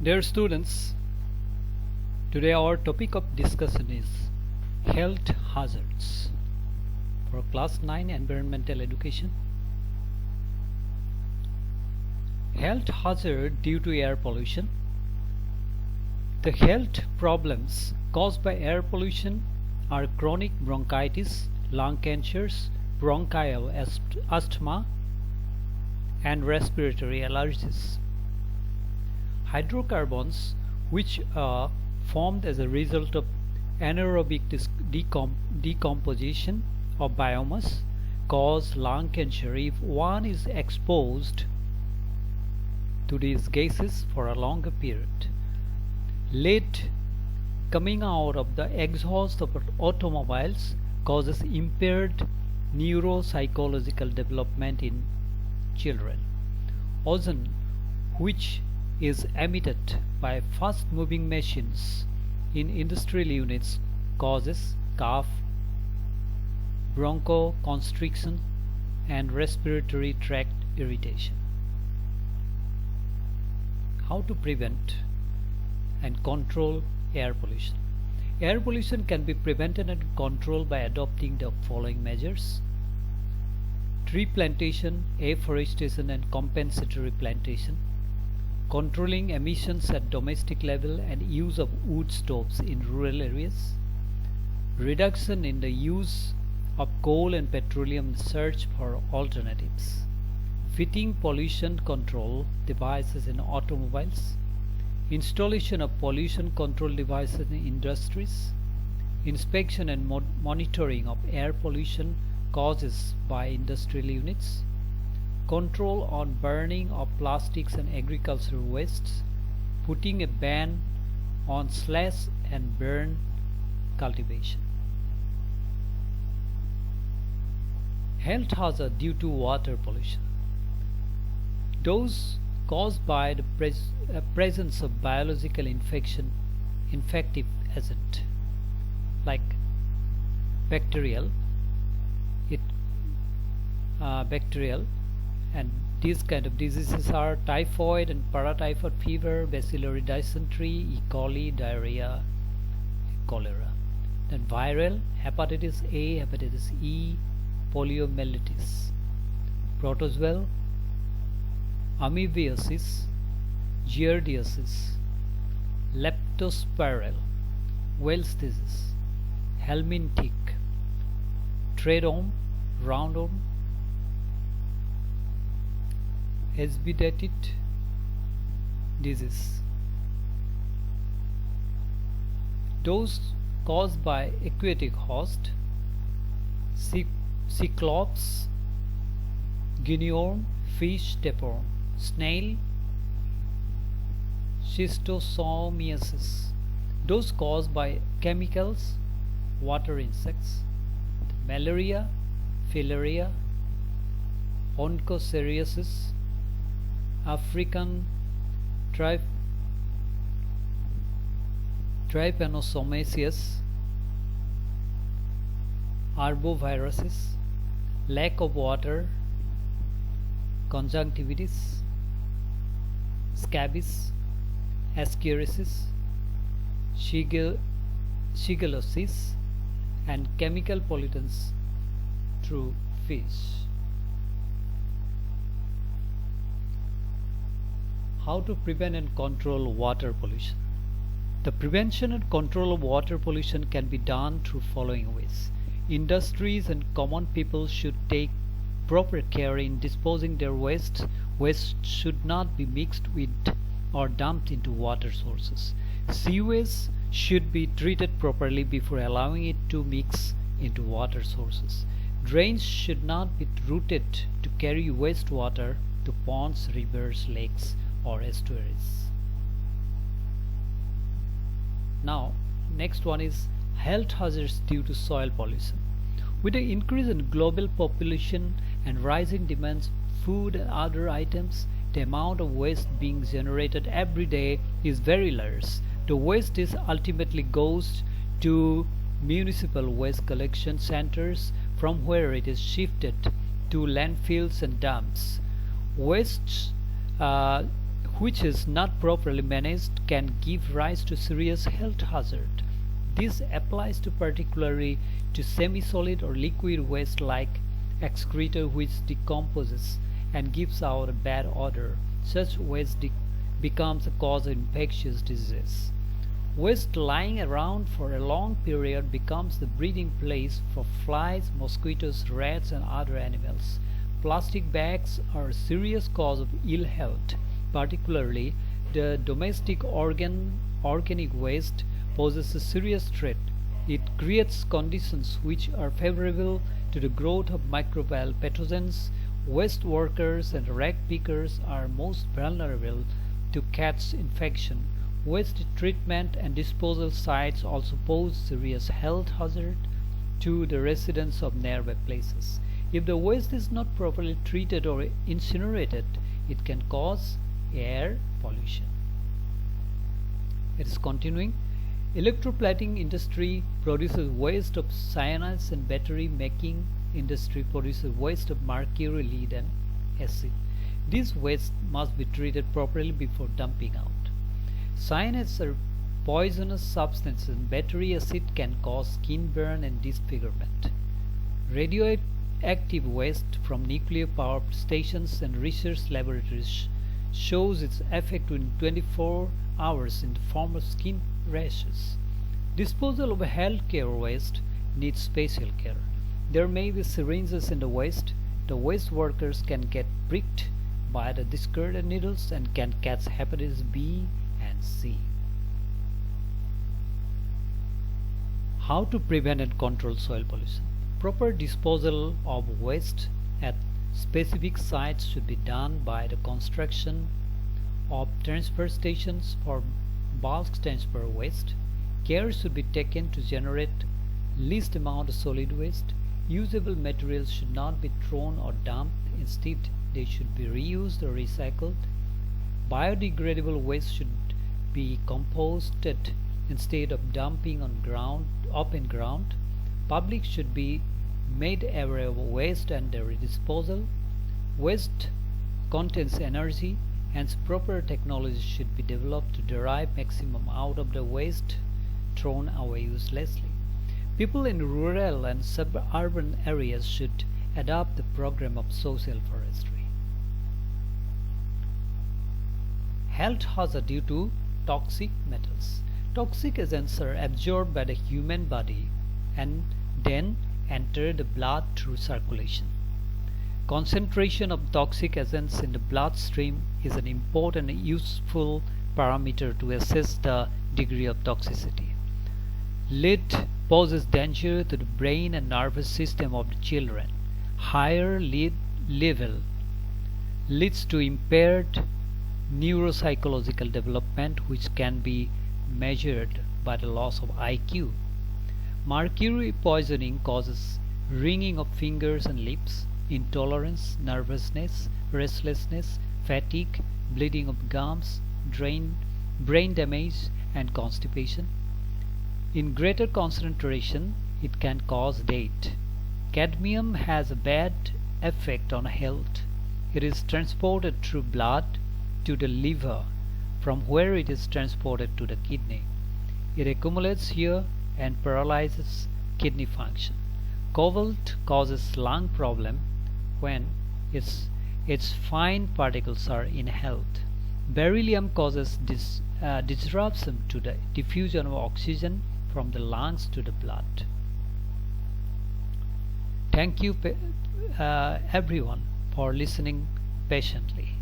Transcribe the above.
Dear students, today our topic of discussion is health hazards for class 9 environmental education. Health hazard due to air pollution. The health problems caused by air pollution are chronic bronchitis, lung cancers, bronchial asthma, and respiratory allergies. Hydrocarbons, which are formed as a result of anaerobic decomposition of biomass, cause lung cancer if one is exposed to these gases for a longer period. Lead coming out of the exhaust of automobiles causes impaired neuropsychological development in children. Ozone, which is emitted by fast-moving machines in industrial units, causes cough, bronchoconstriction, and respiratory tract irritation. How to prevent and control air pollution? Air pollution can be prevented and controlled by adopting the following measures: tree plantation, afforestation, and compensatory plantation, controlling emissions at domestic level and use of wood stoves in rural areas, reduction in the use of coal and petroleum, search for alternatives, fitting pollution control devices in automobiles, installation of pollution control devices in industries, inspection and monitoring of air pollution causes by industrial units, control on burning of plastics and agricultural wastes, putting a ban on slash and burn cultivation. Health hazard due to water pollution. Those caused by the presence of biological infective agent like bacterial and these kind of diseases are typhoid and paratyphoid fever, bacillary dysentery, E. coli, diarrhea, cholera. Then viral, hepatitis A, hepatitis E, poliomyelitis, protozoal, amoebiasis, giardiasis, leptospiral, Wells disease, helmintic, tradome, roundworm, expedited disease. Those caused by aquatic host, cyclops, guinea worm, fish, tapeworm, snail, schistosomiasis. Those caused by chemicals, water insects, malaria, filaria, onchocerciasis, African trypanosomiasis, arboviruses, lack of water, conjunctivitis, scabies, ascariasis, shigellosis, and chemical pollutants through fish. How to prevent and control water pollution? The prevention and control of water pollution can be done through following ways. Industries and common people should take proper care in disposing their waste. Waste should not be mixed with or dumped into water sources. Sewage should be treated properly before allowing it to mix into water sources. Drains should not be routed to carry wastewater to ponds, rivers, lakes, or estuaries. Now, next one is health hazards due to soil pollution. With the increase in global population and rising demands for food and other items, the amount of waste being generated every day is very large. The waste is ultimately goes to municipal waste collection centers, from where it is shifted to landfills and dumps. Waste which is not properly managed, can give rise to serious health hazard. This applies particularly to semi-solid or liquid waste like excreta, which decomposes and gives out a bad odor. Such waste becomes a cause of infectious disease. Waste lying around for a long period becomes the breeding place for flies, mosquitoes, rats, and other animals. Plastic bags are a serious cause of ill health. Particularly, the domestic organic waste poses a serious threat. It creates conditions which are favorable to the growth of microbial pathogens. Waste workers and rag pickers are most vulnerable to catch infection. Waste treatment and disposal sites also pose serious health hazard to the residents of nearby places. If the waste is not properly treated or incinerated, it can cause air pollution. It is continuing. Electroplating industry produces waste of cyanides, and battery making industry produces waste of mercury, lead, and acid. These waste must be treated properly before dumping out. Cyanides are poisonous substances, and battery acid can cause skin burn and disfigurement. Radioactive waste from nuclear power stations and research laboratories shows its effect within 24 hours in the form of skin rashes. Disposal of healthcare waste needs special care. There may be syringes in the waste. The waste workers can get pricked by the discarded needles and can catch hepatitis B and C. How to prevent and control soil pollution? Proper disposal of waste at specific sites should be done by the construction of transfer stations for bulk transfer waste. Care should be taken to generate least amount of solid waste. Usable materials should not be thrown or dumped. Instead, they should be reused or recycled. Biodegradable waste should be composted instead of dumping on open ground. Public should be made aware of waste and their disposal. Waste contains energy, hence proper technology should be developed to derive maximum out of the waste thrown away uselessly. People in rural and suburban areas should adopt the program of social forestry. Health hazard due to toxic metals. Toxic agents are absorbed by the human body and then enter the blood through circulation. Concentration of toxic agents in the bloodstream is an important and useful parameter to assess the degree of toxicity. Lead poses danger to the brain and nervous system of the children. Higher lead level leads to impaired neuropsychological development, which can be measured by the loss of IQ. Mercury poisoning causes wringing of fingers and lips, intolerance, nervousness, restlessness, fatigue, bleeding of gums, brain damage, and constipation. In greater concentration, it can cause death. Cadmium has a bad effect on health. It is transported through blood to the liver, from where it is transported to the kidney. It accumulates here and paralyzes kidney function. Cobalt causes lung problem when its fine particles are inhaled. Beryllium causes disruption to the diffusion of oxygen from the lungs to the blood. Thank you everyone for listening patiently.